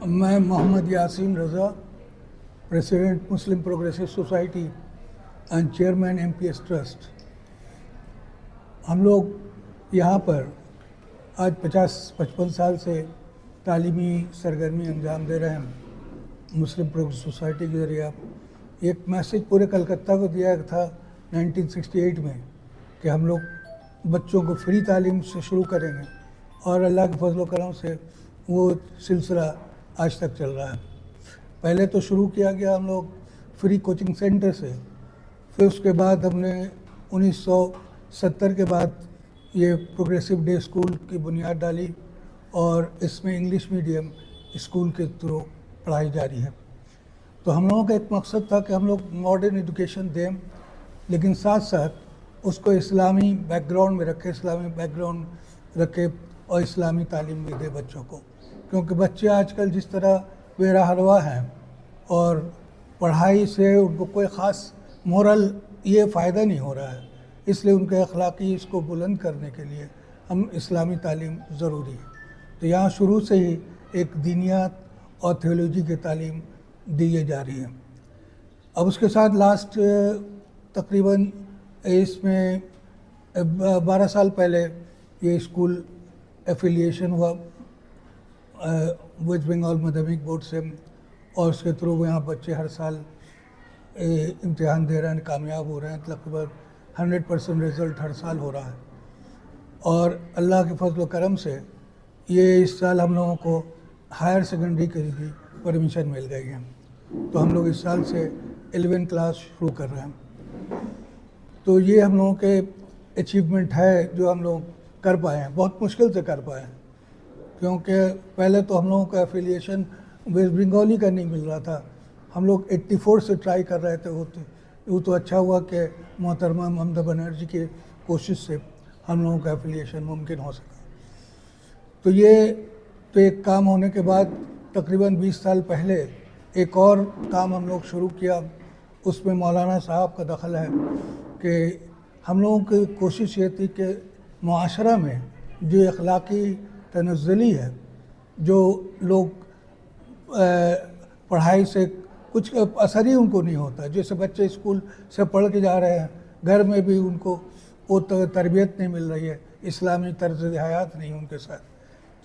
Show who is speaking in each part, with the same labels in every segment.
Speaker 1: میں Muhammad Yasin Raza, president Muslim progressive society and chairman M P S trust. ہم لوگ یہاں پر آج 50-55 سال سے تعلیمی سرگرمی انجام دے رہے ہیں مسلم پروگریسو سوسائٹی کے ذریعہ۔ ایک میسیج پورے کلکتہ کو دیا تھا 1968 میں کہ ہم لوگ بچوں کو فری تعلیم سے شروع کریں گے، اور اللہ کے فضل و کرم سے وہ سلسلہ آج تک چل رہا ہے۔ پہلے تو شروع کیا گیا ہم لوگ فری کوچنگ سینٹر سے، پھر اس کے بعد ہم نے 1970 کے بعد یہ پروگریسو ڈے اسکول کی بنیاد ڈالی، اور اس میں انگلش میڈیم اسکول کے تھرو پڑھائی جاری ہے۔ تو ہم لوگوں کا ایک مقصد تھا کہ ہم لوگ ماڈرن ایجوکیشن دیں، لیکن ساتھ ساتھ اس کو اسلامی بیک گراؤنڈ میں رکھے اور اسلامی تعلیم بھی دے بچوں کو، کیونکہ بچے آج کل جس طرح بے راہ روا ہیں اور پڑھائی سے ان کو کوئی خاص مورل یہ فائدہ نہیں ہو رہا ہے، اس لیے ان کے اخلاقی اس کو بلند کرنے کے لیے ہم اسلامی تعلیم ضروری ہے۔ تو یہاں شروع سے ہی ایک دینیات اور تھیولوجی کی تعلیم دی جا رہی ہے۔ اب اس کے ساتھ لاسٹ تقریباً اس میں 12 سال پہلے یہ اسکول ایفیلیشن ہوا ویسٹ بنگال میڈمک بورڈ سے، اور اس کے تھرو یہاں بچے ہر سال امتحان دے رہے ہیں، کامیاب ہو رہے ہیں، تقریباً 100% رزلٹ ہر سال ہو رہا ہے۔ اور اللہ کے فضل و کرم سے یہ اس سال ہم لوگوں کو ہائر سیکنڈری کے بھی پرمیشن مل گئی ہے، تو ہم لوگ اس سال سے 11 کلاس شروع کر رہے ہیں۔ تو یہ ہم لوگوں کے اچیومنٹ ہے جو ہم لوگ کر پائے ہیں، بہت مشکل سے کر پائے ہیں، کیونکہ پہلے تو ہم لوگوں کا ایفیلیشن ویسٹ بنگال ہی کا نہیں مل رہا تھا، ہم لوگ 84 سے ٹرائی کر رہے تھے۔ وہ تو اچھا ہوا کہ محترمہ ممتا بنرجی کی کوشش سے ہم لوگوں کا ایفیلیشن ممکن ہو سکا۔ تو یہ تو ایک کام ہونے کے بعد تقریباً 20 سال پہلے ایک اور کام ہم لوگ شروع کیا، اس میں مولانا صاحب کا دخل ہے کہ ہم لوگوں کی کوشش یہ تھی کہ معاشرہ میں جو اخلاقی تنزلی ہے، جو لوگ پڑھائی سے کچھ اثر ہی ان کو نہیں ہوتا، جیسے بچے اسکول سے پڑھ کے جا رہے ہیں، گھر میں بھی ان کو وہ تربیت نہیں مل رہی ہے، اسلامی طرز حیات نہیں ان کے ساتھ،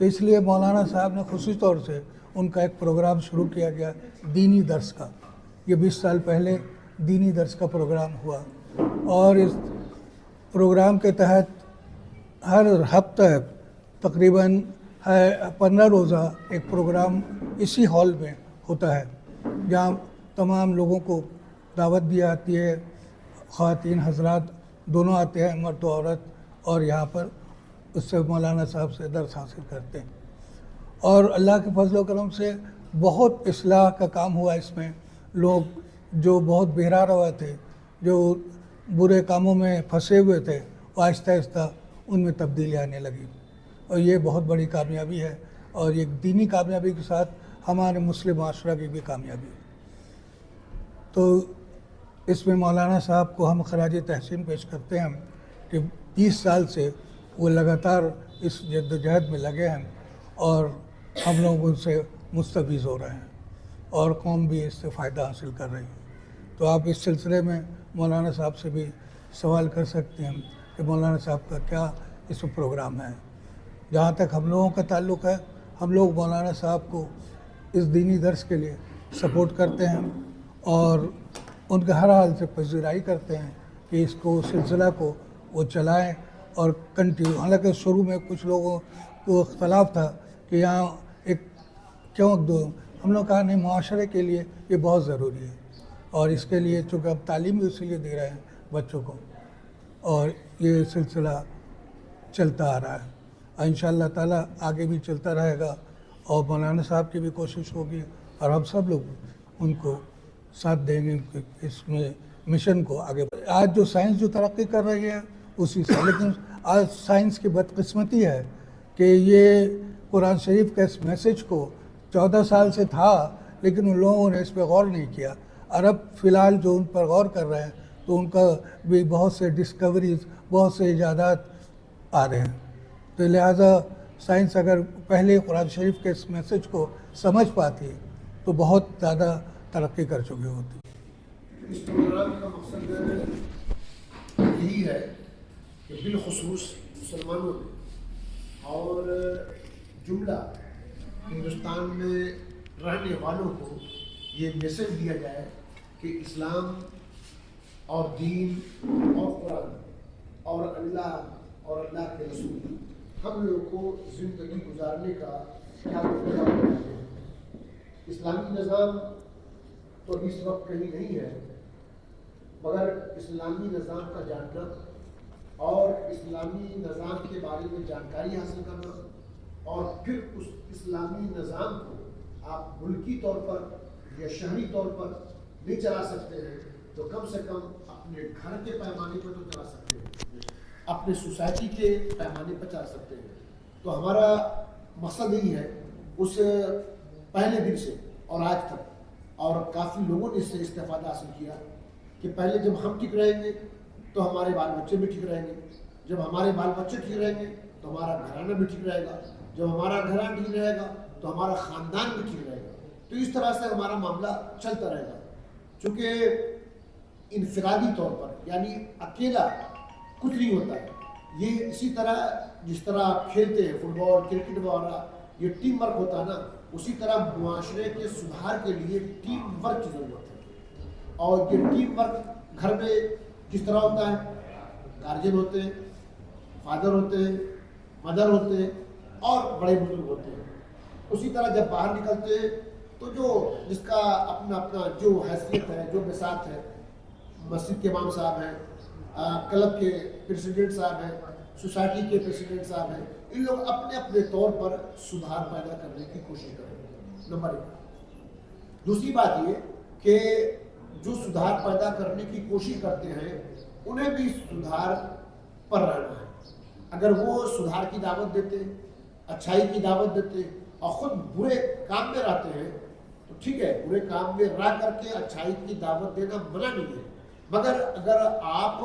Speaker 1: تو اس لیے مولانا صاحب نے خصوصی طور سے ان کا ایک پروگرام شروع کیا گیا دینی درس کا۔ یہ 20 سال پہلے دینی درس کا پروگرام ہوا، اور اس پروگرام کے تحت ہر ہفتہ تقریباً 15 روزہ ایک پروگرام اسی ہال میں ہوتا ہے، جہاں تمام لوگوں کو دعوت دی جاتی ہے، خواتین حضرات دونوں آتے ہیں، مرد و عورت، اور یہاں پر اس سے مولانا صاحب سے درس حاصل کرتے ہیں۔ اور اللہ کے فضل و کرم سے بہت اصلاح کا کام ہوا اس میں، لوگ جو بہت بے راہ روا تھے، جو برے کاموں میں پھنسے ہوئے تھے، وہ آہستہ آہستہ ان میں تبدیلی آنے لگی، اور یہ بہت بڑی کامیابی ہے، اور یہ دینی کامیابی کے ساتھ ہمارے مسلم معاشرہ کی بھی کامیابی ہے۔ تو اس میں مولانا صاحب کو ہم خراج تحسین پیش کرتے ہیں کہ 20 سال سے وہ لگاتار اس جد و جہد میں لگے ہیں، اور ہم لوگ ان سے مستفیض ہو رہے ہیں، اور قوم بھی اس سے فائدہ حاصل کر رہی ہے۔ تو آپ اس سلسلے میں مولانا صاحب سے بھی سوال کر سکتے ہیں کہ مولانا صاحب کا کیا اس میں پروگرام ہے۔ جہاں تک ہم لوگوں کا تعلق ہے، ہم لوگ مولانا صاحب کو اس دینی درس کے لیے سپورٹ کرتے ہیں، اور ان کے ہر حال سے پذیرائی کرتے ہیں کہ اس کو سلسلہ کو وہ چلائیں اور کنٹینیو۔ حالانکہ شروع میں کچھ لوگوں کو اختلاف تھا کہ یہاں ایک کیوں دو، ہم لوگ کہا نہیں، معاشرے کے لیے یہ بہت ضروری ہے، اور اس کے لیے چونکہ اب تعلیم بھی اسی لیے دے رہے ہیں بچوں کو، اور یہ سلسلہ چلتا آ رہا ہے، اور انشاءاللہ تعالیٰ آگے بھی چلتا رہے گا، اور مولانا صاحب کی بھی کوشش ہوگی، اور ہم سب لوگ ان کو ساتھ دیں گے کہ اس میں مشن کو آگے بڑھے۔ آج جو سائنس جو ترقی کر رہی ہے اسی سے، لیکن آج سائنس کی بدقسمتی ہے کہ یہ قرآن شریف کے اس میسیج کو 14 سال سے تھا، لیکن ان لوگوں نے اس پہ غور نہیں کیا۔ عرب فی الحال جو ان پر غور کر رہے ہیں، تو ان کا بھی بہت سے ڈسکوریز، بہت سے ایجادات آ رہے ہیں، تو لہٰذا سائنس اگر پہلے قرآن شریف کے اس میسیج کو سمجھ پاتی تو بہت زیادہ ترقی کر چکی ہوتی.
Speaker 2: اس پروگرام کا مقصد یہی ہے کہ بالخصوص مسلمانوں میں اور جملہ ہندوستان میں رہنے والوں کو یہ میسج دیا جائے کہ اسلام اور دین اور قرآن اور اللہ کے رسول ہم لوگ کو زندگی گزارنے کا کیا طریقہ بتاتے ہیں. اسلامی نظام تو اس وقت کہیں نہیں ہے، مگر اسلامی نظام کا جاننا اور اسلامی نظام کے بارے میں جانکاری حاصل کرنا اور پھر اس اسلامی نظام کو آپ ملکی طور پر یا شہری طور پر نہیں چلا سکتے ہیں تو کم سے کم اپنے گھر کے پیمانے پر تو چلا سکتے ہیں، اپنے سوسائٹی کے پیمانے پر چلا سکتے ہیں. تو ہمارا مقصد یہی ہے اس پہلے دن سے اور آج تک، اور کافی لوگوں نے اس سے استفادہ حاصل کیا کہ پہلے جب ہم ٹھیک رہیں گے تو ہمارے بال بچے بھی ٹھیک رہیں گے، جب ہمارے بال بچے ٹھیک رہیں گے تو ہمارا گھرانہ بھی ٹھیک رہے گا، جب ہمارا گھرانہ ٹھیک رہے گا تو ہمارا خاندان بھی ٹھیک رہے گا. تو اس طرح سے ہمارا معاملہ چلتا رہے گا. چونکہ انفرادی طور پر یعنی اکیلا کچھ نہیں ہوتا ہے، یہ اسی طرح جس طرح آپ کھیلتے ہیں فٹ بال کرکٹ وغیرہ یہ ٹیم ورک ہوتا ہے نا، اسی طرح معاشرے کے سدھار کے لیے ٹیم ورک کی ضرورت ہے. اور یہ ٹیم ورک گھر میں کس طرح ہوتا ہے؟ گارجین ہوتے ہیں، فادر ہوتے ہیں، مدر ہوتے ہیں اور بڑے بزرگ ہوتے ہیں. اسی طرح جب باہر نکلتے ہیں تو جو جس کا اپنا اپنا جو حیثیت ہے، جو بساط ہے، مسجد کے امام صاحب ہیں، کلب کے پریسیڈنٹ صاحب ہیں، سوسائٹی کے پریسیڈنٹ صاحب ہیں، ان لوگ اپنے اپنے طور پر سدھار پیدا کرنے کی کوشش کریں. نمبر 1. دوسری بات یہ کہ جو سدھار پیدا کرنے کی کوشش کرتے ہیں انہیں بھی سدھار پر رہنا ہے. اگر وہ سدھار کی دعوت دیتے، اچھائی کی دعوت دیتے اور خود برے کام میں رہتے ہیں تو ٹھیک ہے، برے کام میں رہ کر کے اچھائی کی دعوت دینا منع نہیں ہے، مگر اگر آپ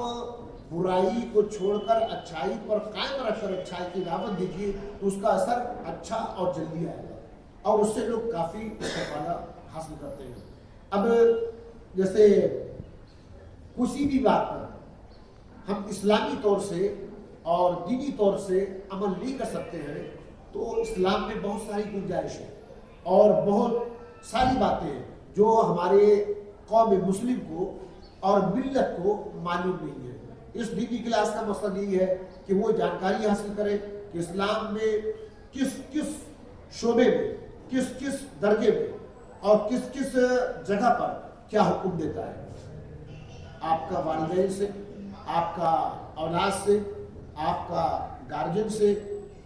Speaker 2: برائی کو چھوڑ کر اچھائی پر قائم رکھ کر اچھائی کی دعوت دیجیے تو اس کا اثر اچھا اور جلدی آئے گا اور اس سے لوگ کافی استفادہ حاصل کرتے ہیں. اب جیسے کسی بھی بات پر ہم اسلامی طور سے اور دینی طور سے عمل نہیں کر سکتے ہیں تو اسلام میں بہت ساری گنجائش ہے اور بہت ساری باتیں ہیں جو ہمارے قوم مسلم کو اور ملت کو معلوم نہیں ہے. اس دینی کلاس کا مقصد یہی ہے کہ وہ جانکاری حاصل کرے کہ اسلام میں کس کس شعبے میں، کس کس درجے میں اور کس کس جگہ پر کیا حکم دیتا ہے. آپ کا والدین سے، آپ کا اولاد سے، آپ کا گارجن سے،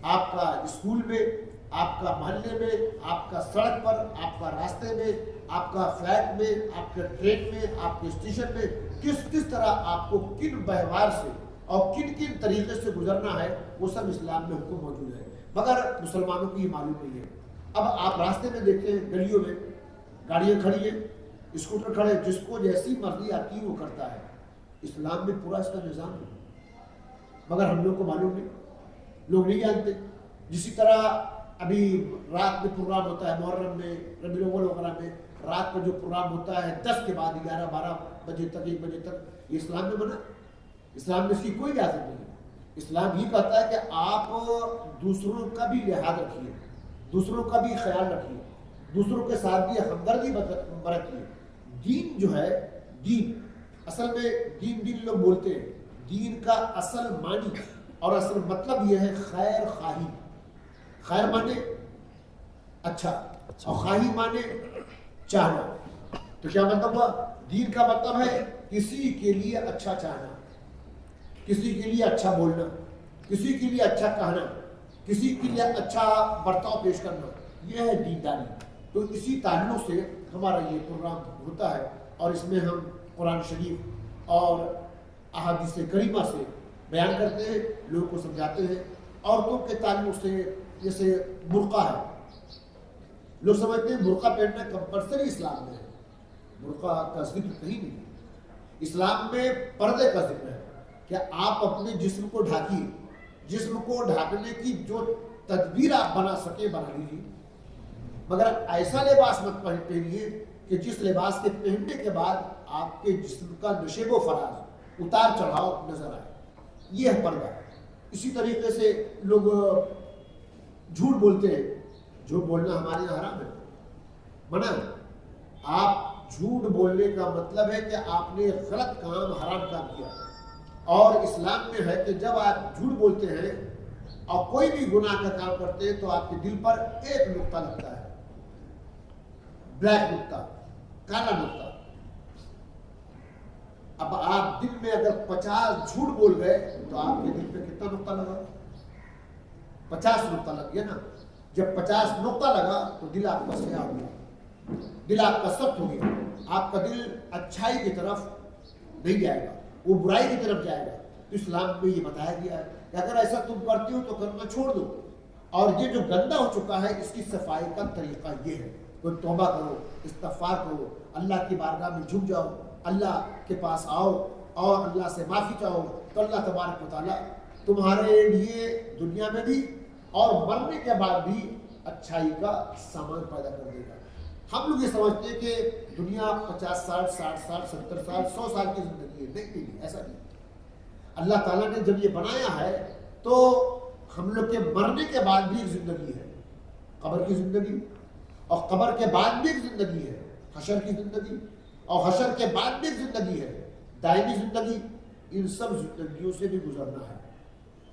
Speaker 2: آپ کا اسکول میں، آپ کا محلے میں، آپ کا سڑک پر، آپ کا راستے میں، آپ کا فلیٹ میں، آپ کے ٹرین میں، آپ کے اسٹیشن میں کس کس طرح آپ کو کن ویوہار سے اور کن کن طریقے سے گزرنا ہے وہ سب اسلام میں حکم موجود ہے، مگر مسلمانوں کو یہ معلوم نہیں ہے. اب آپ راستے میں دیکھتے ہیں گلیوں میں گاڑیاں کھڑی ہیں، اسکوٹر کھڑے، جس کو جیسی مرضی آتی ہے وہ کرتا ہے. اسلام میں پورا اس کا نظام ہے مگر ہم لوگ کو معلوم نہیں، لوگ نہیں جانتے. جسی طرح ابھی رات میں پروگرام ہوتا ہے محرم میں، ربیع الاول وغیرہ میں رات کو جو پروگرام ہوتا ہے 10 کے بعد 11 12 بجے تک 1 بجے تک، یہ اسلام میں منع. اسلام میں اس کی کوئی اجازت نہیں ہے. اسلام یہ کہتا ہے کہ آپ دوسروں کا بھی لحاظ رکھیے، دوسروں کا بھی خیال رکھیے، دوسروں کے ساتھ بھی ہمدردی برتیے. دین جو ہے، دین اصل میں دین لوگ بولتے ہیں، دین کا اصل معنی اور اصل مطلب یہ ہے خیر خواہی. خیر مانے اچھا اور خواہی مانے چاہنا. تو کیا مطلب ہوا؟ دین کا مطلب ہے کسی کے لیے اچھا چاہنا، کسی کے لیے اچھا بولنا، کسی کے لیے اچھا کہنا، کسی کے لیے اچھا برتاؤ پیش کرنا، یہ ہے دینداری. تو اسی تعلق سے ہمارا یہ پروگرام ہوتا ہے اور اس میں ہم قرآن شریف اور احادیث کریمہ سے بیان کرتے ہیں، لوگوں کو سمجھاتے ہیں. عورتوں کے تعلق سے جیسے برقع ہے، لوگ سمجھتے ہیں برقع پہننا کمپلسری اسلام میں ہے. برقع کا ذکر کہیں نہیں. اسلام میں پردے کا ذکر ہے کہ آپ اپنے جسم کو مگر ایسا لباس مت پہنیے کہ جس لباس کے پہننے کے بعد آپ کے جسم کا نشیب و فراز اتار چڑھاؤ نظر آئے. یہ ہے پردہ. اسی طریقے سے لوگ جھوٹ بولتے ہیں. جھوٹ بولنا ہمارے یہاں حرام ہے, منع ہے. آپ جھوٹ بولنے کا مطلب ہے کہ آپ نے غلط کام, حرام کام کیا. اور اسلام میں ہے کہ جب آپ جھوٹ بولتے ہیں اور کوئی بھی گناہ کا کام کرتے ہیں تو آپ کے دل پر ایک نقطہ لگتا ہے, بلیک نقطہ, کالا نقطہ. اب آپ دن میں اگر 50 جھوٹ بول گئے تو آپ کے دل پہ کتنا نقطہ لگا؟ 50 نقطہ لگ گیا نا. جب 50 نقطہ لگا تو دل آپ کا سیاہ ہو گیا, دل آپ کا سخت ہو گیا. آپ کا دل اچھائی کی طرف نہیں جائے گا, وہ برائی کی طرف جائے گا. تو اسلام میں یہ بتایا گیا ہے کہ اگر ایسا تم کرتے ہو تو کرنا چھوڑ دو. اور یہ جو گندا ہو چکا ہے اس کی صفائی کا طریقہ یہ ہے, کوئی توبہ کرو, استغفار کرو, اللہ کی بارگاہ میں جھک جاؤ, اللہ کے پاس آؤ اور اللہ سے معافی چاہو, تو اللہ تبارک و تعالیٰ تمہارے لیے دنیا میں بھی اور مرنے کے بعد بھی اچھائی کا سامان پیدا کر دے گا. ہم لوگ یہ سمجھتے ہیں کہ دنیا 50 سال, 60 سال, 70 سال, 100 سال کی زندگی ہے. نہیں, ایسا نہیں. اللہ تعالیٰ نے جب یہ بنایا ہے تو ہم لوگ کے مرنے کے بعد بھی ایک زندگی ہے, قبر کی زندگی, اور قبر کے بعد بھی ایک زندگی ہے, حشر کی زندگی, اور حشر کے بعد بھی ایک زندگی ہے, دائمی زندگی. ان سب زندگیوں سے بھی گزرنا ہے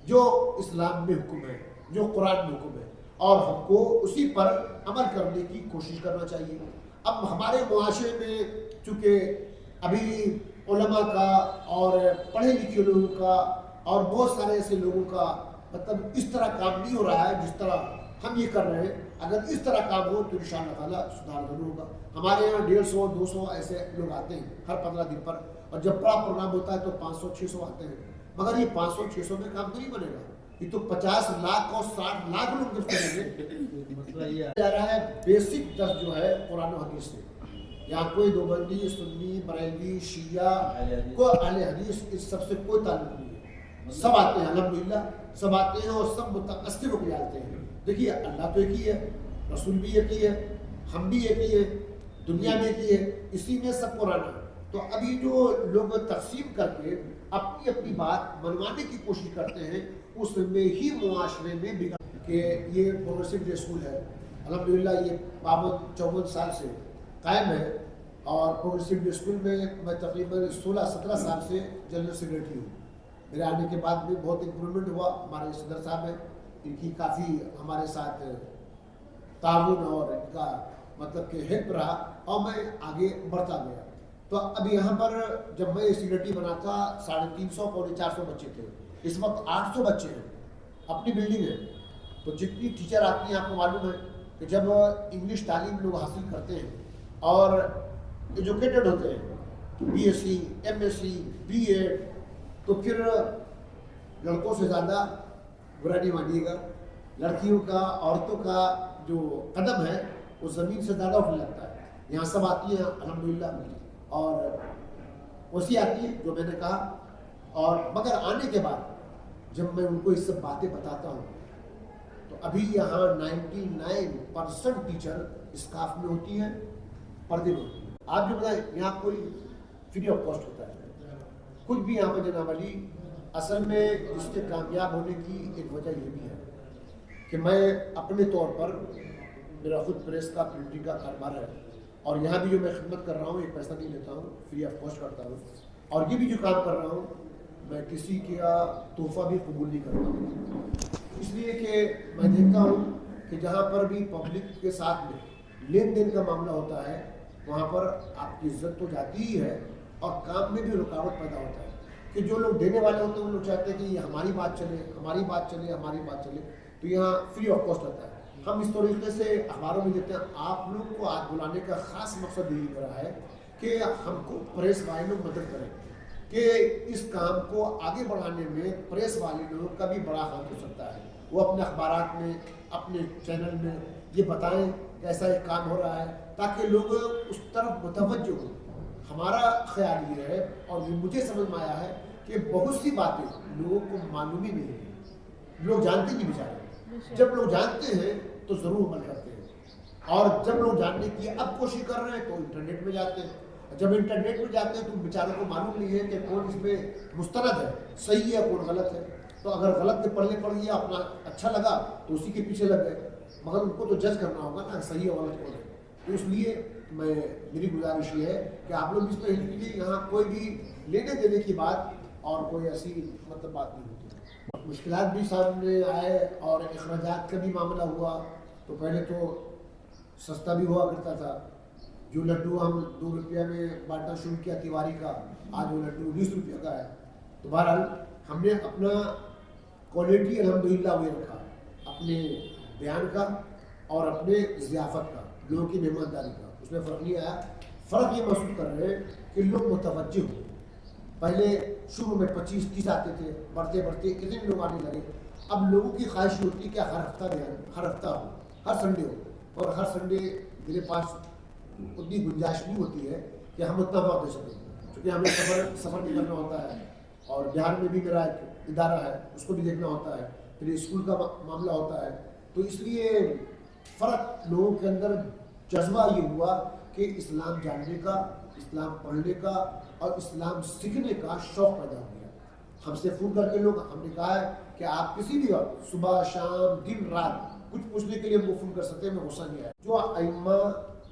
Speaker 2: جو اسلام میں حکم ہے, جو قرآن میں حکم ہے, اور ہم کو اسی پر عمل کرنے کی کوشش کرنا چاہیے. اب ہمارے معاشرے میں چونکہ ابھی علماء کا اور پڑھے لکھے لوگوں کا اور بہت سارے ایسے لوگوں کا مطلب اس طرح کام نہیں ہو رہا ہے جس طرح ہم یہ کر رہے ہیں. اگر اس طرح کام ہو تو انشاءاللہ تعالیٰ سدھار ضرور ہوگا. ہمارے یہاں 150 200 ایسے لوگ آتے ہیں ہر 15 دن پر, اور جب بڑا پروگرام ہوتا ہے تو 500 600 آتے ہیں. مگر یہ 500 600 میں کام نہیں بنے گا, یہ تو 50 لاکھ اور 60 لاکھ لوگ جب کریں گے. مسئلہ یہ جا رہا ہے بیسک درس جو ہے قرآن و حدیث سے. یہاں کوئی دیوبندی, سنی, بریلوی, شیعہ, کوئی اہل حدیث, اس سب سے کوئی تعلق نہیں ہے. سب آتے ہیں الحمدللہ, سب آتے ہیں اور سب متأثر ہو کے آتے ہیں. دیکھیے اللہ تو ایک ہی ہے, رسول بھی ایک ہی ہے, ہم بھی ایک ہی ہے, دنیا میں ایک ہی ہے, اسی میں سب قرآن ہے. تو ابھی جو لوگ تقسیم کر کے اپنی اپنی بات منوانے کی کوشش کرتے ہیں, اس میں ہی معاشرے میں بگڑ کہ یہ پروگریسو ڈے اسکول ہے. الحمدللہ یہ 52-54 سال سے قائم ہے, اور پروگریسو ڈے اسکول میں میں تقریباً 16-17 سال سے جنرل سیکریٹری ہوں. میرے آنے کے بعد بھی بہت امپرومنٹ ہوا. ہمارے صدر صاحب ہیں, ان کی کافی ہمارے ساتھ تعاون اور ان کا مطلب کہ ہیلپ رہا, اور میں آگے بڑھتا گیا. تو اب یہاں پر جب میں سیکریٹری بنا تھا 350-400 بچے تھے. اس وقت 800 بچے ہیں, اپنی بلڈنگ ہے. تو جتنی ٹیچر آتی ہیں آپ کو معلوم ہے کہ جب انگلش تعلیم لوگ حاصل کرتے ہیں اور ایجوکیٹڈ ہوتے ہیں, BSc, MSc, B.Ed, تو پھر لڑکوں سے زیادہ برا نہیں مانیے گا, لڑکیوں کا, عورتوں کا جو قدم ہے وہ زمین سے زیادہ اٹھنے لگتا ہے. یہاں سب آتی ہیں الحمدللہ, اور وسیع آتی ہے جو میں نے کہا. اور مگر آنے کے بعد جب میں ان کو یہ سب باتیں بتاتا ہوں تو ابھی یہاں 99% ٹیچر اسکاف میں ہوتی ہیں, پردے میں ہوتی ہیں. آپ جو بتائیں یہاں کوئی فری آف کاسٹ ہوتا ہے کچھ بھی یہاں پہ جناب علی. اصل میں اس کے کامیاب ہونے کی ایک وجہ یہ بھی ہے کہ میں اپنے طور پر, میرا خود پریس کا پرنٹنگ کا کاروبار ہے, اور یہاں بھی جو میں خدمت کر رہا ہوں ایک پیسہ نہیں لیتا ہوں, فری آف کاسٹ کرتا ہوں. اور یہ بھی جو کام کر رہا ہوں میں کسی کا تحفہ بھی قبول نہیں کرتا ہوں, اس لیے کہ میں دیکھتا ہوں کہ جہاں پر بھی پبلک کے ساتھ میں لین دین کا معاملہ ہوتا ہے وہاں پر آپ کی عزت تو جاتی ہی ہے, اور کام میں بھی رکاوٹ پیدا ہوتا ہے. کہ جو لوگ دینے والے ہوتے ہیں وہ لوگ چاہتے ہیں کہ یہ ہماری بات چلے, ہماری بات چلے, ہماری بات چلے. تو یہاں فری آف کاسٹ ہوتا ہے. ہم اس طریقے سے اخباروں میں دیتے ہیں. آپ لوگ کو آج بلانے کا خاص مقصد یہی رہا ہے کہ ہم کو پریس والے لوگ مدد کریں, کہ اس کام کو آگے بڑھانے میں پریس والے لوگوں کا بھی بڑا ہاتھ ہو سکتا ہے. وہ اپنے اخبارات میں, اپنے چینل میں یہ بتائیں کہ ایسا ایک کام ہو رہا ہے, تاکہ لوگ اس طرف متوجہ ہوں. ہمارا خیال یہ ہے, اور یہ مجھے سمجھ میں آیا ہے کہ بہت سی باتیں لوگوں کو معلوم ہی نہیں ہے, لوگ جانتے نہیں بیچارے. جب لوگ جانتے ہیں تو ضرور عمل کرتے ہیں. اور جب لوگ جاننے کی اب کوشش کر رہے ہیں تو انٹرنیٹ میں جاتے ہیں. جب انٹرنیٹ میں جاتے ہیں تو بیچاروں کو معلوم نہیں ہے کہ کون اس میں مستند ہے, صحیح ہے کون غلط ہے. تو اگر غلط میں پڑھنے پڑ گیا, اپنا اچھا لگا تو اسی کے پیچھے لگ گئے, مگر ان کو تو جج کرنا ہوگا نا صحیح ہے غلط کون ہے. تو اس لیے میری گزارش یہ ہے کہ آپ لوگ اس پہ ہیلپ کیجیے. یہاں کوئی بھی لینے دینے کی بات اور کوئی ایسی مطلب بات نہیں ہوتی. مشکلات بھی سامنے آئے اور اخراجات کا بھی معاملہ ہوا. تو پہلے تو سستا بھی ہوا کرتا تھا, جو لڈو ہم 2 روپیہ میں بانٹنا شروع کیا تیواری کا, آج وہ لڈو 20 روپیہ کا ہے. تو بہرحال ہم نے اپنا کوالٹی الحمدللہ وہی رکھا, اپنے بیان کا اور اپنے ضیافت کا, لوگوں کی مہمانداری کا, اس میں فرق نہیں آیا. فرق یہ محسوس کر رہے ہیں کہ لوگ متوجہ ہو. پہلے شروع میں 25-30 آتے تھے, بڑھتے بڑھتے اتنے لوگ آنے لگے. اب لوگوں کی خواہش ہوتی ہے کہ ہر ہفتہ بیان, ہر ہفتہ ہو, ہر سنڈے ہو. اور ہر سنڈے میرے پاس اتنی گنجائش نہیں ہوتی ہے کہ ہم اتنا وقت دے سکیں, کیونکہ ہمیں سفر بھی کرنا ہوتا ہے, اور بہار میں بھی میرا ایک ادارہ ہے اس کو بھی دیکھنا ہوتا ہے, پھر اسکول کا معاملہ ہوتا ہے. تو اس لیے فرق لوگوں کے اندر جذبہ یہ ہوا کہ اسلام جاننے کا, اسلام پڑھنے کا اور اسلام سیکھنے کا شوق پیدا ہو گیا. ہم سے فون کر کے لوگ, ہم نے کہا ہے کہ آپ کسی بھی وقت صبح شام دن رات کچھ پوچھنے کے لیے ہم کو فون کر سکتے ہیں, میں غصہ نہیں آیا. جو ائمہ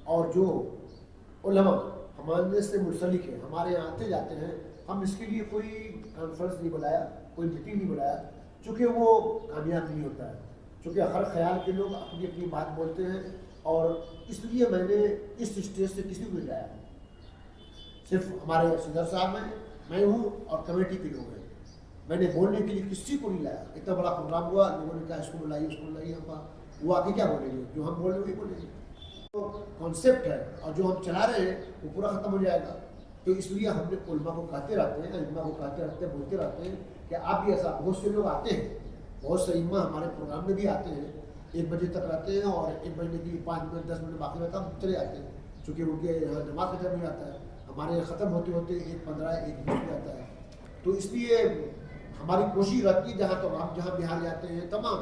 Speaker 2: اور جو علماء ہمارے سے منسلک ہیں, ہمارے یہاں آتے جاتے ہیں, ہم اس کے لیے کوئی کانفرنس نہیں بلایا, کوئی میٹنگ نہیں بلایا, چونکہ وہ کامیاب نہیں ہوتا ہے. چونکہ ہر خیال کے لوگ اپنی اپنی بات بولتے ہیں, اور اس لیے میں نے اس اسٹیج سے کسی کو نہیں لایا. صرف ہمارے صدر صاحب ہیں, میں ہوں اور کمیٹی کے لوگ ہیں. میں نے بولنے کے لیے کسی کو نہیں لایا. اتنا بڑا پروگرام ہوا, لوگوں نے کہا اس کو بلائیے, اس کو بلائیے. ہم وہ آ کے کیا بولیں گے, جو ہم بول رہے ہیں وہی بولیں گے. تو کانسیپٹ ہے اور جو ہم چلا رہے ہیں وہ پورا ختم ہو جائے گا. تو اس لیے ہم نے علماء کو کہتے رہتے ہیں, علماء کو کہتے رہتے ہیں, بولتے رہتے ہیں کہ آپ بھی ایسا. بہت سے لوگ آتے ہیں, بہت سے علماء ہمارے پروگرام میں بھی آتے ہیں, 1 بجے تک رہتے ہیں اور 1 بجے کی 5 منٹ 10 منٹ باقی رہتا ہم چلے جاتے ہیں, چونکہ ان کے یہاں نماز ختم ہو جاتا ہے. ہمارے ختم ہوتے ہوتے 1:15 1:20 ہو جاتا ہے. تو اس لیے ہماری کوشش رہتی ہے جہاں تو ہم جہاں بہار جاتے ہیں تمام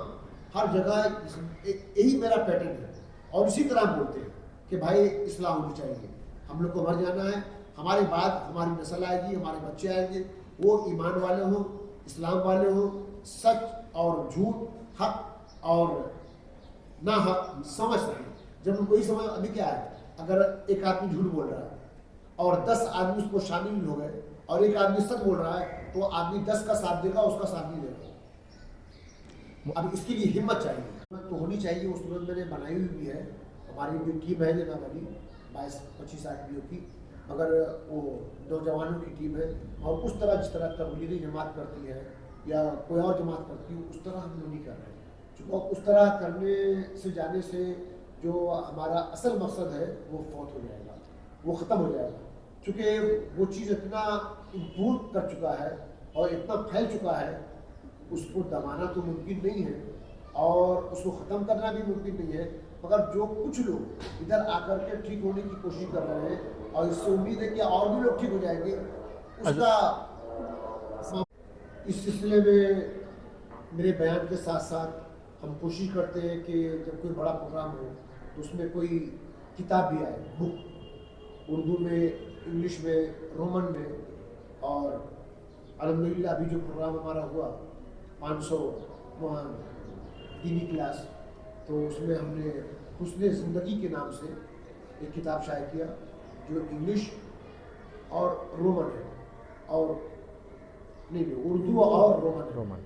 Speaker 2: ہر جگہ یہی میرا پیٹرن ہے, اور اسی طرح ہم بولتے ہیں کہ بھائی اصلاح ہونی چاہیے. ہم لوگ کو مر جانا ہے, ہمارے بعد ہماری نسل آئے گی, ہمارے بچے آئیں گے, وہ ایمان والے ہوں, اسلام والے ہوں, سچ اور جھوٹ, حق اور نہ حق سمجھ سکیں. جب ان کو یہ سمجھ, ابھی کیا ہے, اگر ایک آدمی جھوٹ بول رہا ہے اور 10 آدمی اس کو شامل ہو گئے اور ایک آدمی سچ بول رہا ہے, تو آدمی 10 کا ساتھ دے گا, اس کا ساتھ نہیں دے گا. اب اس کے لیے ہمت چاہیے, تو ہونی چاہیے. اس صورت میں نے بنائی ہوئی بھی ہے, ہماری جو ٹیم ہے جناب ابھی 22-25 آدمیوں کی, مگر وہ نوجوانوں کی ٹیم ہے. اور اس طرح جس طرح تبلیغی جماعت کرتی ہے یا کوئی اور جماعت کرتی ہے, اس طرح ہم لوگ نہیں کر رہے ہیں. چونکہ اس طرح کرنے سے جانے سے جو ہمارا اصل مقصد ہے وہ فوت ہو جائے گا, وہ ختم ہو جائے گا. چونکہ وہ چیز اتنا امپروو کر چکا ہے اور اتنا پھیل چکا ہے, اس کو دبانا تو ممکن نہیں ہے اور اس کو ختم کرنا بھی ممکن نہیں ہے. مگر جو کچھ لوگ ادھر آ کر کے ٹھیک ہونے کی کوشش کر رہے ہیں, اور اس سے امید ہے کہ اور بھی لوگ ٹھیک ہو جائیں گے, اس کا اس سلسلے میں میرے بیان کے ساتھ ساتھ ہم کوشش کرتے ہیں کہ جب کوئی بڑا پروگرام ہو تو اس میں کوئی کتاب بھی آئے, بک, اردو میں, انگلش میں, رومن میں. اور الحمدللہ ابھی جو پروگرام ہمارا ہوا 500 وہاں دینی کلاس, تو اس میں ہم نے حسن زندگی کے نام سے ایک کتاب شائع کیا جو انگلش اور رومن ہے, اور نہیں اردو اور رومن.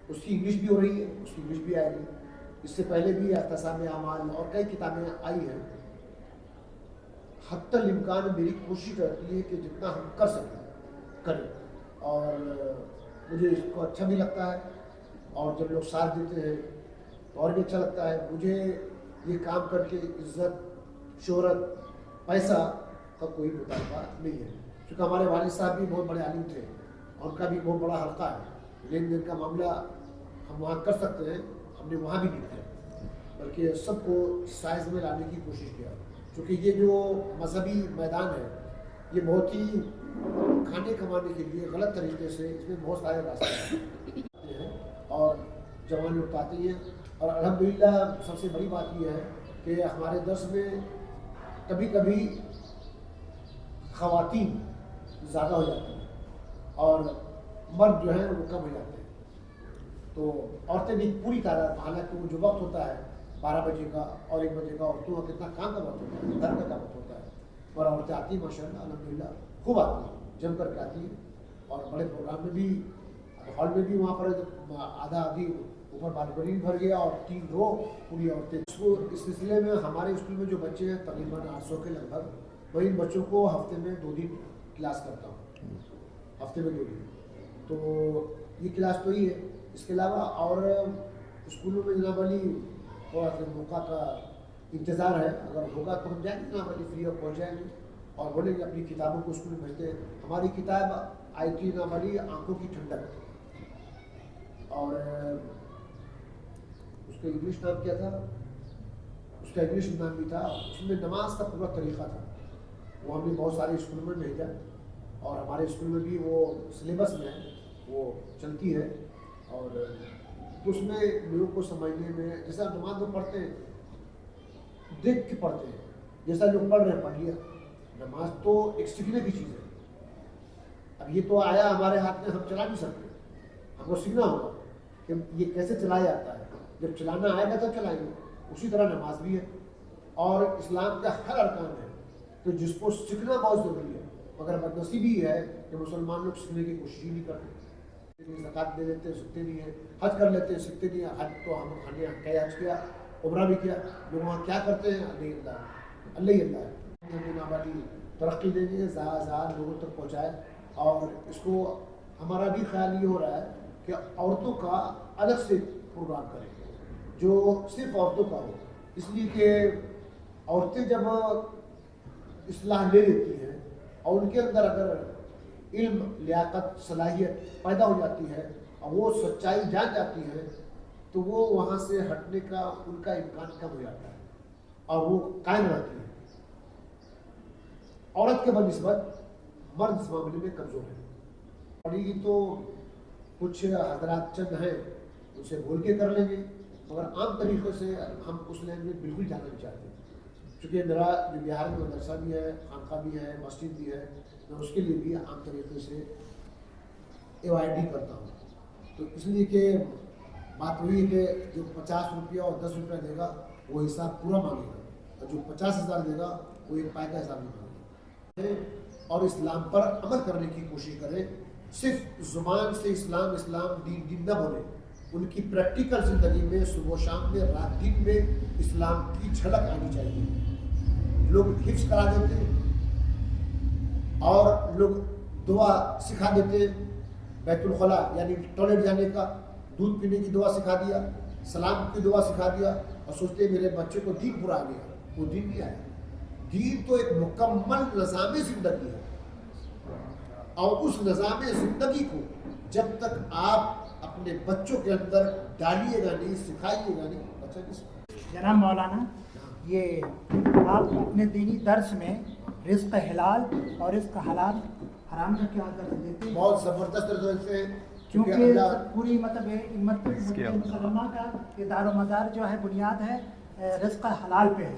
Speaker 2: اس کی انگلش بھی ہو رہی ہے, اس کی انگلش بھی آئے گی. اس سے پہلے بھی احتسام اعمال اور کئی کتابیں آئی ہیں. حتی الامکان میری کوشش رہتی ہے کہ جتنا ہم کر سکیں کریں, اور مجھے اس کو اچھا بھی لگتا ہے, اور جب لوگ ساتھ دیتے ہیں تو اور بھی اچھا لگتا ہے. مجھے یہ کام کر کے عزت, شہرت, پیسہ کا کوئی مطالبہ نہیں ہے, کیونکہ ہمارے والد صاحب بھی بہت بڑے عالم تھے, ان کا بھی بہت بڑا حلقہ ہے. لین دین کا معاملہ ہم وہاں کر سکتے ہیں, ہم نے وہاں بھی نہیں کیا, بلکہ سب کو سائز میں لانے کی کوشش کیا. کیونکہ یہ جو مذہبی میدان ہے یہ بہت ہی کھانے کمانے کے لیے غلط طریقے سے اس میں بہت سارے راستے ہیں, اور جوان لوگ آتے ہیں. اور الحمدللہ سب سے بڑی بات یہ ہے کہ ہمارے درس میں کبھی کبھی خواتین زیادہ ہو جاتی ہیں اور مرد جو ہیں وہ کم ہو جاتے ہیں، تو عورتیں بھی پوری تعداد، حالانکہ وہ جو وقت ہوتا ہے 12 بجے کا اور 1 بجے کا، عورتوں کا کتنا کام کا وقت ہوتا ہے، گھر کا وقت ہوتا ہے، اور عورتیں آتی ہیں ماشاء اللہ الحمدللہ خوب آتی ہیں، جم کر کے آتی ہیں، اور بڑے پروگرام میں بھی، ہال میں بھی وہاں پر آدھا آدھی اوپر بالکنی بھی بھر گیا اور 3 رو پوری عورتیں۔ اس سلسلے میں ہمارے اسکول میں جو بچے ہیں تقریباً 800 کے لگ بھگ، وہ ان بچوں کو ہفتے میں 2 دن کلاس کرتا ہوں، ہفتے میں 2 دن، تو یہ کلاس تو ہی ہے۔ اس کے علاوہ اور اسکولوں میں جناب علی تھوڑا سا موقع کا انتظار ہے، اگر ہوگا تو ہم جائیں گے جناب علی، فری آف پہنچ جائیں گے اور بولیں گے اپنی کتابوں کو اسکول میں بھیجتے ہیں۔ ہماری کتاب آئی تھی جناب علی آنکھوں کی ٹھنڈک، اور اس کا انگلش نام کیا تھا، اس کا انگلش نام بھی تھا، اس میں نماز کا پورا طریقہ تھا، وہ ہم نے بہت سارے اسکولوں میں بھیجا، اور ہمارے اسکول میں بھی وہ سلیبس میں وہ چلتی ہے، اور تو اس میں لوگوں کو سمجھنے میں، جیسا نماز میں پڑھتے ہیں دیکھ کے پڑھتے ہیں، جیسا جو پڑھ رہے ہیں پڑھ لیا، نماز تو ایک سیکھنے کی چیز ہے۔ اب یہ تو آیا ہمارے ہاتھ میں، ہم چلا نہیں سکتے، ہم کو سیکھنا ہوگا کہ یہ کیسے چلایا جاتا ہے، جب چلانا آئے گا تو چلائیں گے۔ اسی طرح نماز بھی ہے اور اسلام کا ہر ارکان ہے، تو جس کو سیکھنا بہت ضروری ہے، مگر بدنصیبی ہے کہ مسلمان لوگ سیکھنے کی کوشش ہی نہیں کرتے، زکوٰۃ دے دیتے ہیں سیکھتے نہیں ہیں، حج کر لیتے ہیں سیکھتے نہیں ہیں۔ حج تو ہم نے کیا حج کیا، عمرہ بھی کیا، لوگ وہاں کیا کرتے ہیں، اللہ ہی اللہ ہے۔ جناب علی ترقی دیں گے، زیادہ زیادہ لوگوں تک پہنچائے، اور اس کو ہمارا بھی خیال یہ ہو رہا ہے کہ عورتوں کا الگ سے پروگرام کریں جو صرف عورتوں کا ہو، اس لیے کہ عورتیں جب اصلاح لے لیتی ہیں اور ان کے اندر اگر علم، لیاقت، صلاحیت پیدا ہو جاتی ہے اور وہ سچائی جان جاتی ہے، تو وہ وہاں سے ہٹنے کا ان کا امکان کم ہو جاتا ہے اور وہ قائم رہتی ہے۔ عورت کے بنسبت مرد اس معاملے میں کمزور ہے۔ پڑھی تو کچھ حضرات چند ہیں، ان سے بول کے کر لیں گے، مگر عام طریقے سے ہم اس لائن میں بالکل جانا نہیں چاہتے، چونکہ میرا جو بہار میں مدرسہ بھی ہے، خانقاہ بھی ہے، مسجد بھی ہے، میں اس کے لیے بھی عام طریقے سے AYD کرتا ہوں۔ تو اس لیے کہ بات وہی ہے کہ جو 50 روپیہ اور 10 روپیہ دے گا وہ حساب پورا مانگے گا، اور جو 50,000 دے گا وہ 1 پائے کا حساب نہیں مانگے گا۔ اور اسلام پر عمل کرنے کی کوشش کریں، صرف زبان سے اسلام اسلام دین دین نہ بولیں، ان کی پریکٹیکل زندگی میں صبح و شام میں رات دن میں اسلام کی جھلک آنی چاہیے۔ لوگ حفظ کرا دیتے ہیں اور لوگ دعا سکھا دیتے ہیں، بیت الخلا یعنی ٹوائلٹ جانے کا، دودھ پینے کی دعا سکھا دیا، سلام کی دعا سکھا دیا، اور سوچتے ہیں میرے بچے کو دین پورا آ گیا۔ وہ دین نہیں آیا، دین تو ایک مکمل نظام زندگی ہے، اور اس نظام زندگی کو جب تک آپ اپنے بچوں کے اندر ڈالیے گا نہیں، سکھائیے گا نہیں، بچہ نہیں سکھائے۔
Speaker 3: جناب مولانا، یہ آپ اپنے دینی درس میں رزق حلال اور رزق حلال حرام کا کیا درس دیتے ہیں؟
Speaker 2: بہت زبردست درس دیتے ہیں،
Speaker 3: کیونکہ پوری مطلب امت مسلمہ کا یہ دار و مدار جو ہے بنیاد ہے رزق حلال پہ ہے،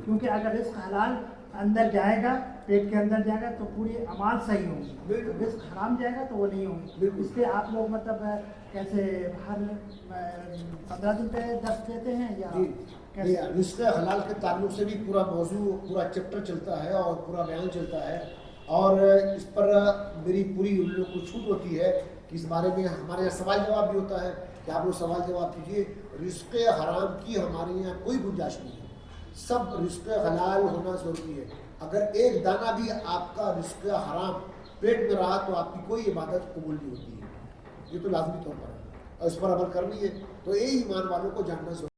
Speaker 3: کیونکہ اگر رزق حلال اندر جائے گا، پیٹ کے اندر جائے گا تو پوری اعمال صحیح ہوں گی، رزق حرام جائے گا تو وہ نہیں ہوں گی۔ اس لیے آپ لوگ مطلب کیسے ہر 15 دن پہ درس دیتے ہیں یا کیسے؟
Speaker 2: رزق حلال کے تعلق سے بھی پورا موضوع، پورا چیپٹر چلتا ہے اور پورا بیان چلتا ہے، اور اس پر میری پوری ان لوگ کو چھوٹ ہوتی ہے کہ اس بارے میں ہمارے یہاں سوال جواب بھی ہوتا ہے کہ آپ لوگ سوال جواب کیجیے۔ رزق حرام کی ہمارے یہاں کوئی گنجائش نہیں ہے، سب رزق حلال ہونا ضروری ہے۔ اگر ایک دانہ بھی آپ کا رزق حرام پیٹ میں رہا تو آپ کی کوئی عبادت قبول نہیں ہوتی ہے، یہ تو لازمی طور پر ہے، اور اس پر عمل کرنی ہے، تو یہی ایمان والوں کو جاننا ضروری ہے۔